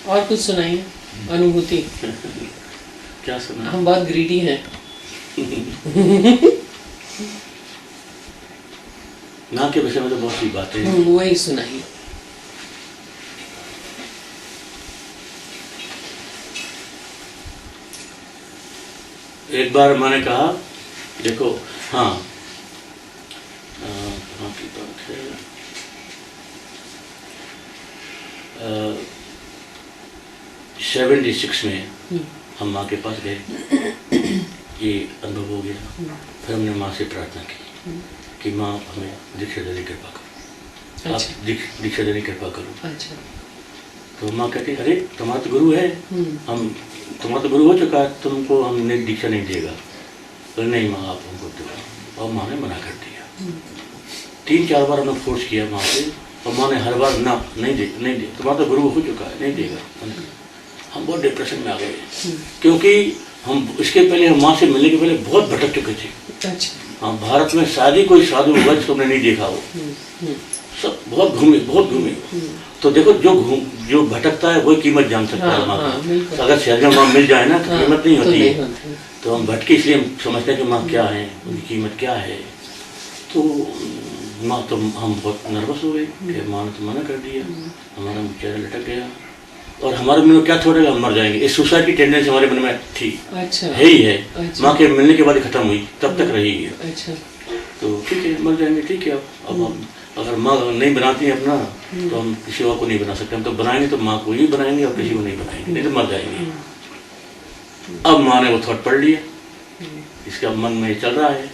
और कुछ सुनाइए अनुभूति। क्या सुना? हम बहुत ग्रीडी हैं। ना के विषय में तो बहुत सी बातें हैं, वही सुनाइए। एक बार मैंने कहा, देखो, हाँ, कहाँ की बात है, 76 में हम माँ के पास गए, ये अनुभव हो गया। फिर हमने माँ से प्रार्थना की कि माँ हमें दीक्षा देने कृपा करो। अच्छा। आप दीक्षा देने कृपा करो। अच्छा। तो माँ कहती, अरे तुम्हारा तो गुरु है, हम तुम्हारा तो गुरु हो चुका है, तुमको हम दीक्षा नहीं देगा। तो नहीं माँ, आप हमको दो। और माँ ने मना कर दिया। 3-4 बार हमने फोर्स किया माँ से, और माँ ने हर बार ना, नहीं दे, तुम्हारा तो गुरु हो चुका है, नहीं देगा। हम बहुत डिप्रेशन में आ गए, क्योंकि हम इसके पहले, हम माँ से मिलने के पहले बहुत भटक चुके थे। अच्छा। हाँ, भारत में शायद ही कोई साधु होगा जिसको हमने नहीं देखा हो, सब बहुत घूमे। तो देखो, जो भटकता है वही कीमत जान सकता है माँ की। अगर शहर में माँ मिल जाए ना तो कीमत नहीं होती है। तो हम भटके इसलिए हम समझते हैं कि माँ क्या है, उनकी कीमत क्या है। तो माँ, तो हम बहुत नर्वस हो गए कि माँ ने तो मना कर दिया, हमारा चेहरा लटक गया, और हमारे मन में क्या छोड़ेगा, हम मर जाएंगे, इस सुसाइड की टेंडेंसी हमारे मन में थी। अच्छा। है ही है। अच्छा। माँ के मिलने के बाद खत्म हुई, तब तक रही है। अच्छा। तो ठीक है, मर जाएंगे, ठीक है। अब हम अगर माँ नहीं बनाती है अपना, तो हम किसी और को नहीं बना सकते। हम तो बनाएंगे तो माँ को ही बनाएंगे और किसी को नहीं बनाएंगे, नहीं तो मर जाएंगे। अब माँ ने वो थॉट पढ़ लिया, इसका मन में चल रहा है।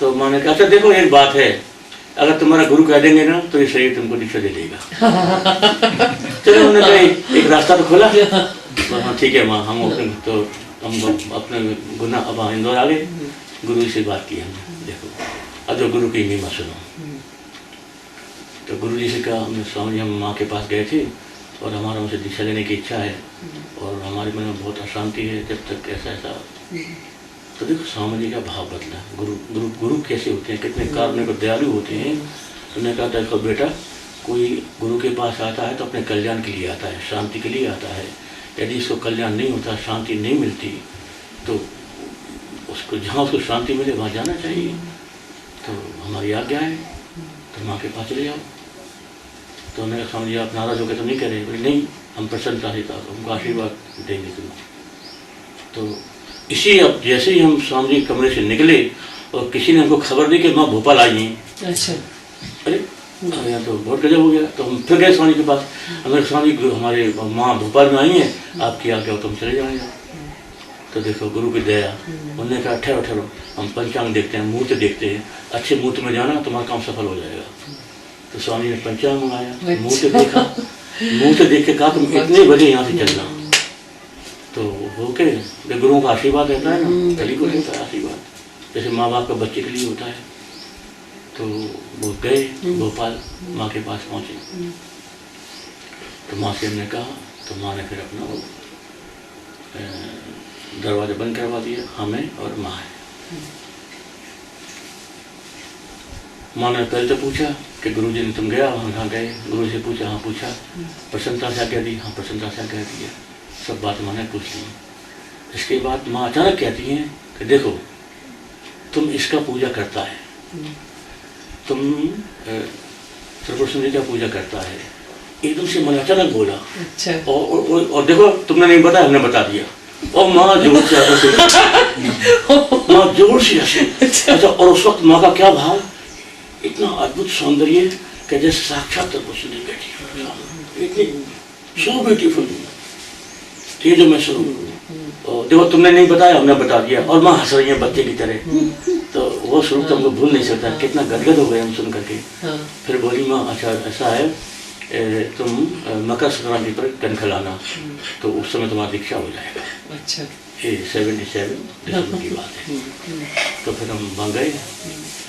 तो माँ ने कहा, अच्छा देखो, एक बात है, अगर तुम्हारा गुरु कह देंगे ना तो ये शरीर तुमको दीक्षा दे देगा। चलो, उन्होंने कहा एक रास्ता तो खोला। हाँ ठीक है माँ, हम अपने गुना, अब इंदौर आ गए, गुरु से बात की हमने, देखो अब जो गुरु की महिमा सुनो। तो गुरु जी से कहा, हमने स्वामी जी, हम माँ के पास गए थे, और हमारा उनसे दीक्षा लेने की इच्छा है और हमारे मन में बहुत अशांति है जब तक ऐसा तो देखो स्वामी जी का भाव बदला। गुरु गुरु गुरु कैसे होते हैं, कितने कारुण्य को दयालु होते हैं। उन्होंने कहा देखो बेटा, कोई गुरु के पास आता है तो अपने कल्याण के लिए आता है, शांति के लिए आता है। यदि इसको कल्याण नहीं होता, शांति नहीं मिलती, तो उसको जहाँ उसको शांति मिले वहाँ जाना चाहिए। तो हमारी आज्ञा है, तो माँ के पास चले जाओ। तो उन्होंने स्वामी जी आप नाराज होकर तो नहीं कह रहे? बोले नहीं, हम प्रसन्नता से उनको आशीर्वाद देंगे तुम। तो इसी अब जैसे ही हम स्वामी जी कमरे से निकले और किसी ने हमको खबर दी कि माँ भोपाल आई हैं। अच्छा। अरे यहाँ तो बहुत गजब हो गया। तो हम फिर गए स्वामी के पास। हमारे स्वामी जी हमारे माँ भोपाल में आई हैं, आपकी आज्ञा हो तो हम चले जाएंगे। तो देखो गुरु की दया। उन्होंने कहा ठहरो ठहरो, हम पंचांग देखते हैं, मुहूर्त देखते हैं, अच्छे मुहूर्त में जाना तुम्हारा काम सफल हो जाएगा। तो स्वामी ने पंचांग मंगाया, मुहूर्त देखा, मुहूर्त देख के कहा तुम इतने बजे यहाँ से चलना। तो ओके, गुरुओं का आशीर्वाद रहता है ना, कली को रहता है आशीर्वाद, जैसे माँ बाप का बच्चे के लिए होता है। तो वो गए भोपाल, माँ के पास पहुँचे। तो माँ से हमने कहा, तो माँ ने फिर अपना वो दरवाजा बंद करवा दिया, हमें और माँ है। माँ ने पहले तो पूछा कि गुरुजी ने तुम गया वहाँ, कहाँ गए? गुरु से पूछा, हाँ पूछा। प्रसन्नता से आज्ञा दी, हाँ प्रसन्नता से आज्ञा दी। सब बात माँ ने पूछ ली। इसके बाद माँ अचानक कहती हैं कि देखो तुम इसका पूजा करता है, तुम त्रिपुर सुंदरी का पूजा करता है। एकदम से मन अचानक बोला। अच्छा। और देखो तुमने नहीं बताया, हमने बता दिया। और माँ जोर से माँ जोर से हंसी। अच्छा। और उस वक्त माँ का क्या भाव, इतना अद्भुत सौंदर्य कि जैसे साक्षात त्रिपुर सुंदरी बैठी, इतनी सो ब्यूटीफुल। ये जो मैं शुरू, देखो तुमने नहीं बताया, हमने बता दिया। और माँ हंस रही है बच्चे की तरह। तो वो शुरू तो हमको भूल नहीं सकता, कितना गदगद हो गए हम सुन करके। फिर बोली माँ अच्छा ऐसा है, तुम मकर संक्रांति पर कनखल आना, तो उस समय तुम्हारा दीक्षा हो जाएगा। अच्छा। ये 77 दिसंबर की बात है। तो फिर हम वहाँ गए,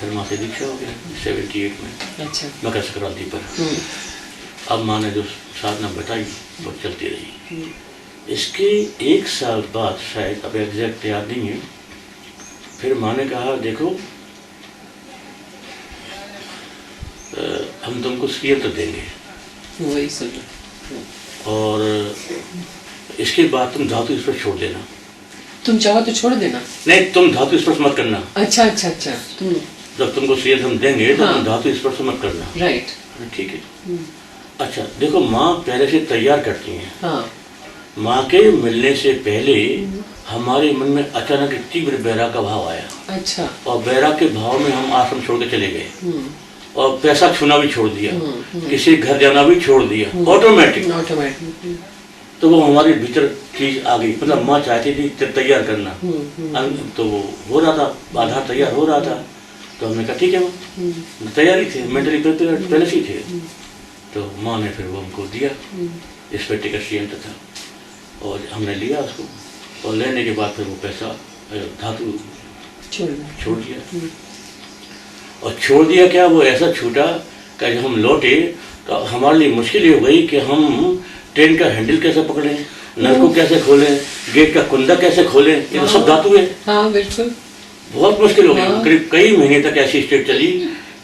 फिर माँ से दीक्षा हो गया 78 में। अच्छा। मकर संक्रांति पर। अब माँ ने जो साधना बताई वो चलती रही। इसके 1 साल बाद, शायद अब एग्जैक्ट याद नहीं है, फिर माँ ने कहा देखो हम तुमको सीएम तो देंगे, वही सुना, और इसके बाद तुम धातु स्पर्श छोड़ देना। तुम चाहो तो छोड़ देना? नहीं, तुम धातु स्पर्श मत करना। अच्छा अच्छा अच्छा। जब तुमको सीएम हम देंगे तो तुम धातु स्पर्श मत करना। राइट, ठीक है। अच्छा देखो, माँ पहले से तैयार करती हैं। हाँ। माँ के मिलने से पहले हमारे मन में अचानक तीव्र बैराग का भाव आया। अच्छा। और बैराग के भाव में हम आश्रम छोड़ के चले गए और पैसा छूना भी छोड़ दिया, किसी घर जाना भी छोड़ दिया, ऑटोमेटिक। तो वो हमारे भीतर चीज आ गई। मतलब माँ चाहती थी तैयार करना, तो वो हो रहा था, आधार तैयार हो रहा था। तो हमने कहा ठीक है, वो तैयारी थे, मेंटली प्रिपेयर पहले से ही थे। तो माँ ने फिर वो हमको दिया, इस पेटी का सीएम था, और हमने लिया उसको। और लेने के बाद फिर वो पैसा धातु छोड़ दिया। और छोड़ दिया क्या, वो ऐसा छूटा कि जब हम लौटे तो हमारे लिए मुश्किल ये हो गई कि हम ट्रेन का हैंडल कैसे पकड़ें, नल को कैसे खोलें, गेट का कुंदा कैसे खोलें। ये तो सब धातु है। हाँ बिल्कुल, बहुत मुश्किल हो गई। करीब कई महीने तक ऐसी स्टेट चली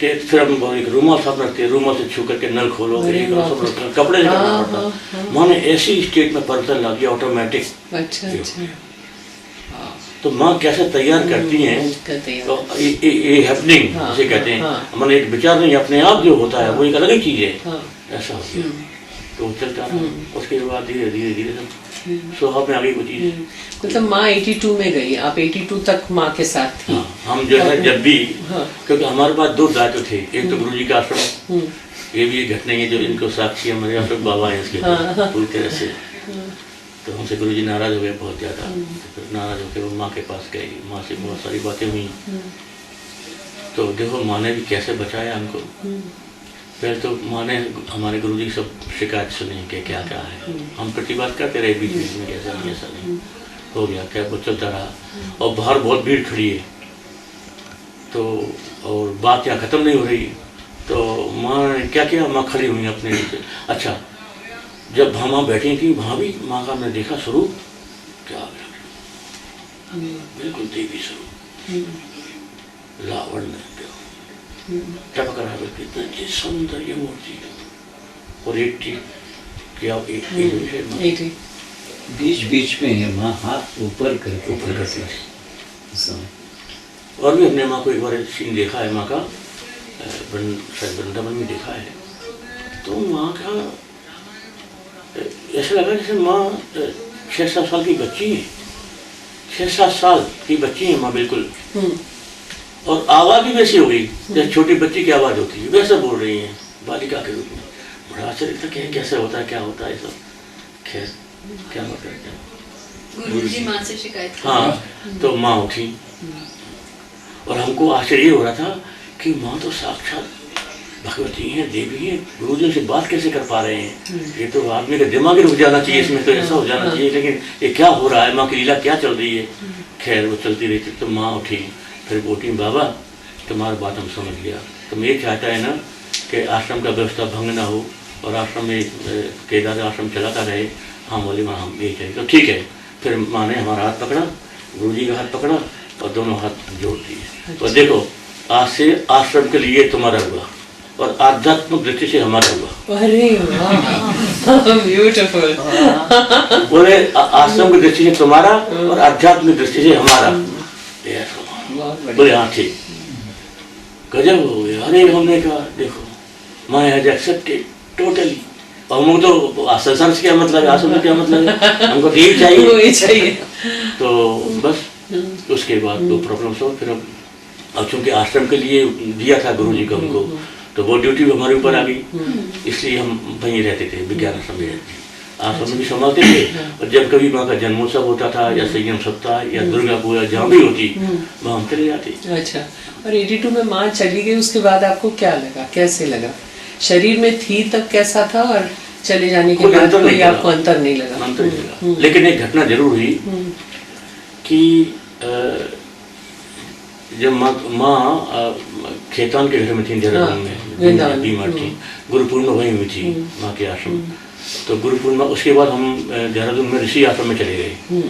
कि फिर हम एक रूमाल साथ रखते, रूमाल से छू करके नल खोलो, कपड़े करना पड़ता। माँ ने ऐसी स्टेट में परिवर्तन ला दिया ऑटोमेटिक। अच्छा। तो माँ कैसे तैयार करती हैं, तो ये हैपनिंग जिसे कहते हैं, मन एक विचार नहीं, अपने आप जो होता है वो एक अलग ही चीज है। ऐसा हो गया, तो चलता रहा। उसके बाद धीरे धीरे धीरे सब स्वभाव में आ गई वो चीज। मतलब माँ 82 में गई, आप 82 तक माँ के साथ थी। हाँ, हम जो है जब भी, क्योंकि हमारे पास 2 दायित्व थे। एक तो गुरुजी का आश्रम, ये भी एक घटना है जो इनको साक्षी हमारे अशोक बाबा है इसके पूरी तरह से। तो हमसे गुरुजी नाराज हो गए बहुत ज़्यादा। तो नाराज होकर वो माँ के पास गई, माँ से बहुत सारी बातें हुई। तो देखो माँ ने भी कैसे बचाया हमको। पहले तो माँ ने हमारे गुरुजी की सब शिकायत सुनी कि क्या क्या है। हम प्रतिवाद करते रहे बीच बीच में, ऐसा नहीं ऐसा नहीं, हो गया क्या, वो चलता रहा। और बाहर बहुत भीड़ खड़ी है, तो और बात यहाँ ख़त्म नहीं हो रही। तो माँ ने क्या किया, माँ खड़ी हुई अपने। अच्छा, जब हम वहाँ बैठी थी वहाँ भी माँ का हमने देखा स्वरूप, क्या बिल्कुल देवी स्वरूप, लावण्य टपक रहा है, कितनी सुंदर ये मूर्ति। और एक चीज क्या बीच बीच में माँ हाथ ऊपर करके और भी हमने माँ को एक बार सीन देखा है माँ का, शायद वृंदावन में देखा है, तो माँ का ऐसा लगा जैसे माँ 6-7 साल की बच्ची है, 6-7 साल की बच्ची है माँ बिल्कुल। और आवाज भी वैसी हो गई जैसे छोटी बच्ची की आवाज होती है, वैसा बोल रही है बालिका के रूप में। बड़ा आश्चर्य था कि कैसे होता है, क्या होता है सब। खैर क्या होता है, क्या गुरुजी माँ से शिकायत की। हाँ, तो माँ उठी और हमको आश्चर्य हो रहा था कि माँ तो साक्षात भगवती हैं, देवी हैं, गुरुजी से बात कैसे कर पा रहे हैं। ये तो आदमी का दिमाग ही रुक जाना चाहिए, इसमें तो ऐसा हो जाना चाहिए, लेकिन ये क्या हो रहा है, माँ की लीला क्या चल रही है। खैर वो चलती रही थी। तो माँ उठी, फिर बोटी बाबा तुम्हारी बात हम समझ लिया, तुम ये चाहता है ना कि आश्रम का व्यवस्था भंग ना हो और आश्रम में केदार आश्रम चलाता रहे। हाँ बोले माँ हम यही चाहिए। तो ठीक है। फिर माँ ने हमारा हाथ पकड़ा, गुरुजी का हाथ पकड़ा और दोनों हाथ जोड़ दिए। तो देखो आज से आश्रम के लिए तुम्हारा हुआ और आध्यात्मिक दृष्टि से हमारा हुआ। अरे वाह, ब्यूटीफुल। बोले आश्रम की दृष्टि से तुम्हारा और आध्यात्मिक दृष्टि से हमारा। बोले हाँ ठीक। गजब हो गया। अरे हमने कहा देखो माँ हैज एक्सेप्टेड टोटली। और हमको तो संसार से क्या मतलब है, आश्रम से क्या मतलब है, हमको तो यही चाहिए। तो बस उसके बाद तो प्रॉब्लम सॉल्व। फिर अब चूंकि आश्रम के लिए दिया था गुरुजी को हमको, तो वो ड्यूटी भी हमारे ऊपर आ गई, इसलिए हम वहीं रहते थे, विज्ञान आश्रम में रहते थे। आश्रम भी संभालते थे और जब कभी माँ का जन्मोत्सव होता था या संयम सप्ताह या दुर्गा पूजा जहाँ भी होती वहाँ हम चले जाते। अच्छा। और 82 में माँ चली गई, उसके बाद आपको क्या लगा, कैसे लगा? शरीर में थी तब कैसा था और चले जाने के बाद कोई आपको अंतर नहीं लगा? अंतर नहीं लगा। लेकिन एक घटना जरूर हुई कि जब माँ खेतान के घर में थी, देहरादून में बीमार थी, गुरु पूर्णिमा वहीं हुई थी माँ के आश्रम। तो गुरु पूर्णिमा उसके बाद हम देहरादून में ऋषि आश्रम में चले गए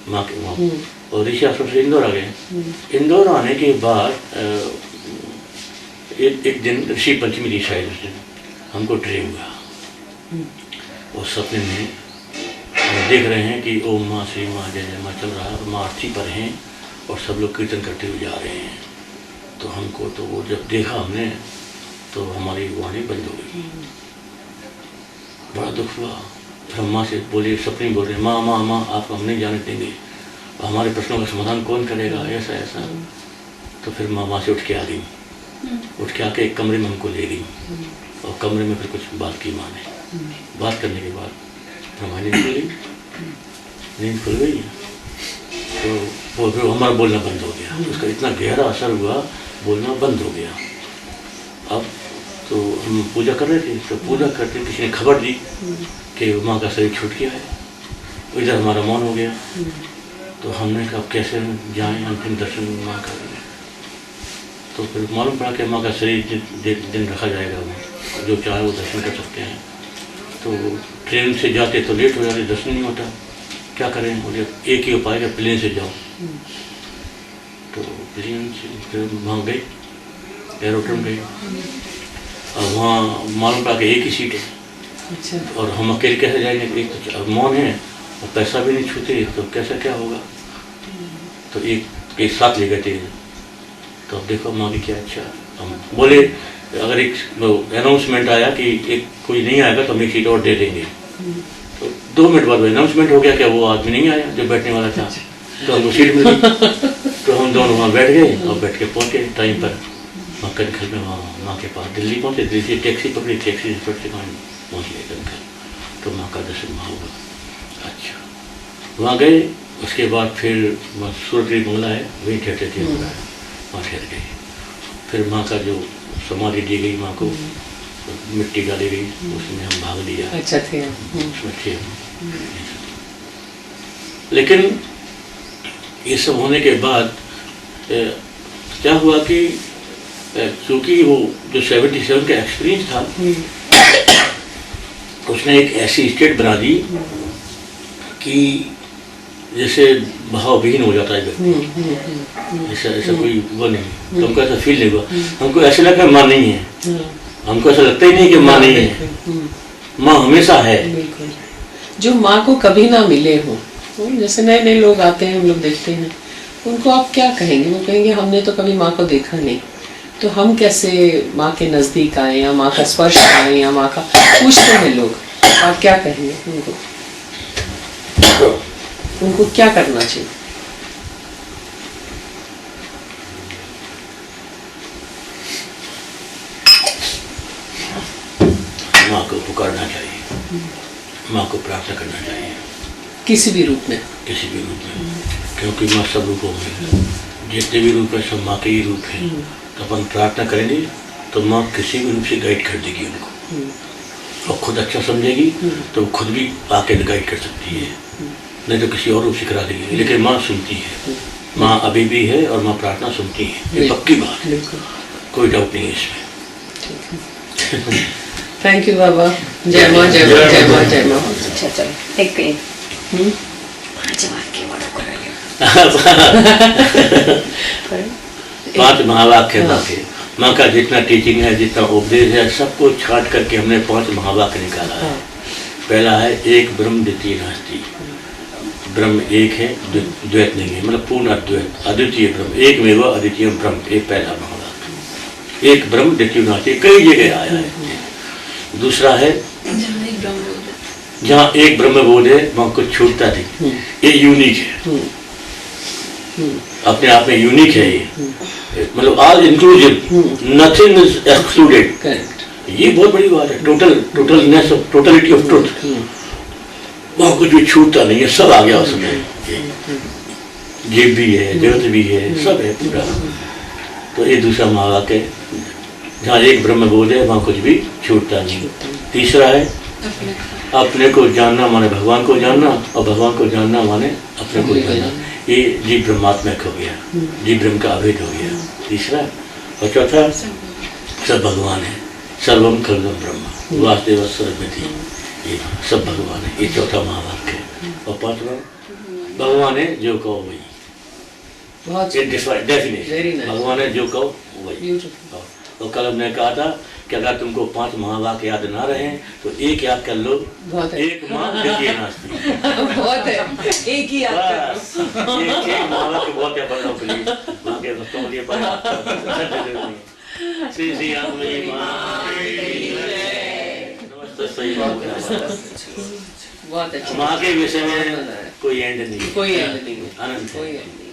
माँ के वहाँ, और ऋषि आश्रम से इंदौर आ गए। इंदौर आने के बाद एक दिन ऋषि पंचमी थी शायद, उस दिन हमको ड्रीम हुआ और सपने में हम देख रहे हैं कि ओम माँ श्री माँ जय जय माँ चल रहा है, माँ आरती पर हैं और सब लोग कीर्तन करते हुए जा रहे हैं। तो हमको तो वो जब देखा हमने तो हमारी वाणी बंद हो गई, बड़ा दुख हुआ। फिर हम माँ से बोले, सपने बोल रहे माँ माँ माँ आप हम नहीं जाने देंगे, हमारे प्रश्नों का समाधान कौन करेगा, ऐसा ऐसा। तो फिर माँ से उठ के आ गई, उठ के आके एक कमरे में हमको ले गई और कमरे में फिर कुछ बात की माँ ने। बात करने के बाद हमारी नींद खुल गई, नींद खुल गई तो वो फिर हमारा बोलना बंद हो गया। उसका इतना गहरा असर हुआ, बोलना बंद हो गया। अब तो हम पूजा कर रहे थे, तो पूजा करते किसी ने खबर दी कि माँ का शरीर छूट गया है। इधर हमारा मौन हो गया। तो हमने कहा कैसे जाएं अंतिम दर्शन माँ का। तो फिर मालूम पड़ा कि माँ का शरीर दिन रखा जाएगा, वहाँ जो चाहे वो दर्शन कर सकते हैं। तो ट्रेन से जाते तो लेट हो जाते, दर्शन नहीं होता, क्या करें। बोले एक ही उपाय है, प्लेन से जाओ। तो प्लेन से फिर वहाँ गए, एयरपोर्ट गए। और वहाँ मालूम पड़ा कि एक ही सीट है। अच्छा। और हम अकेले कैसे जाएंगे, एक तो मौन है और पैसा भी नहीं छूते, तो कैसा क्या होगा। तो एक साथ ले गए थे। तो अब देखो माँ की क्या अच्छा। हम बोले अगर एक अनाउंसमेंट आया कि एक कोई नहीं आएगा तो हम एक सीट और दे देंगे। तो 2 मिनट बाद अनाउंसमेंट हो गया, क्या वो आदमी नहीं आया जो बैठने वाला था। तो हमको सीट मिल गई। तो हम दोनों वहाँ बैठ गए और बैठ के पहुँचे टाइम पर वहाँ कनखल में, वहाँ माँ के पास। दिल्ली पहुँचे, दिल्ली से टैक्सी पकड़ी, टैक्सी से फट से पहुँच गए कनखल। तो माँ का दर्शन वहाँ हुआ। अच्छा, वहाँ गए। उसके बाद फिर सूरत बंगला है, वहीं ठहरते थे, वहाँ ठहर गए। फिर माँ का जो समाधि दी गई, माँ को मिट्टी डाली गई, उसमें हम भाग लिया। अच्छा थे उसमें थे। लेकिन ये सब होने के बाद क्या हुआ कि क्योंकि वो जो 77 का एक्सपीरियंस था उसने एक ऐसी स्टेट बना दी कि जैसे भाव विहीन हो जाता है व्यक्ति, ऐसा कोई वो नहीं, तो हमको ऐसा फील नहीं हुआ, हमको ऐसा लगा माँ नहीं है, हमको ऐसा लगता ही नहीं कि माँ नहीं है, माँ हमेशा है। जो माँ को कभी ना मिले हो, जैसे नए नए लोग आते हैं, हम लोग देखते हैं, उनको आप क्या कहेंगे? वो कहेंगे हमने तो कभी माँ को देखा नहीं, तो हम कैसे माँ के नजदीक आए या माँ का स्पर्श आए या माँ का पूछते हैं लोग, आप क्या कहेंगे उनको? उनको क्या करना चाहिए? माँ को पुकारना चाहिए, माँ को प्रार्थना करना चाहिए, किसी भी रूप में, किसी भी रूप में, क्योंकि माँ सब रूपों में है, जितने भी रूप है सब माँ के ही रूप है। तो अपन प्रार्थना करेंगे तो माँ किसी भी रूप से गाइड कर देगी उनको, और खुद अच्छा समझेगी तो वो खुद भी आके गाइड कर सकती है, नहीं तो किसी और रूप से करा देगी, लेकिन माँ सुनती है, माँ अभी भी है और माँ प्रार्थना सुनती है, ये पक्की बात है, कोई डाउट नहीं है इसमें। थैंक यू बाबा। जय माँ, जय माँ, जय माँ, जय माँ। अच्छा चलो एक पांच महावाक्य माँ के, माँ का जितना टीचिंग है, जितना उपदेश है, सबको छाट करके हमने 5 महावाक्य निकाला है। पहला है एक ब्रह्म द्वितीय नास्ति, ब्रह्म एक है, द्वैत नहीं है, मतलब पूर्ण अद्वैत, अद्वितीय ब्रह्म, एक में वह अद्वितीय ब्रह्म, एक पहला महावाक्य। एक ब्रह्म द्वितीय नास्ति कई जगह आया है। दूसरा है जहाँ एक ब्रह्म बोध है वहाँ कुछ छूटता नहीं, ये यूनिक है, अपने आप में यूनिक है ये, मतलब all inclusive, nothing is excluded. ये बहुत बड़ी बात है, टोटलनेस ऑफ टोटलिटी ऑफ ट्रुथ, वहाँ कुछ भी छूटता नहीं है, सब आ गया उसमें, जीव भी है, जगत भी है, सब है पूरा। तो ये दूसरा महावाक्य है, जहाँ एक ब्रह्म बोध है वहाँ कुछ भी छूटता नहीं। तीसरा है अपने को जानना माने भगवान को जानना, और भगवान को जानना माने अपने को जानना, ये जीव ब्रह्मात्मक हो गया, जीव ब्रह्म का अभेद हो गया, तीसरा। और चौथा सब भगवान है, सर्वम खल्वम ब्रह्म वासुदेव सर्वमिति, ये सब भगवान है, ये चौथा महावाक्य है। और पांचवा भगवान है जो कहो वही, डेफिनेशन भगवान है जो कहो वही। और कल हमने कहा था कि अगर तुमको 5 महावाक्य याद ना रहे तो एक याद कर लो, एक माँ द्वितीय नास्ति, बहुत है, एक ही याद कर लो, एक महावाक्य बहुत है पढ़ना के लिए, माँ के भक्तों के लिए पढ़ना। श्री श्री रामली माँ नमस्ते, सही बात है, बहुत अच्छा। माँ के विषय में कोई एंड नहीं, कोई एंड नहीं, अनंत कोई एंड नहीं।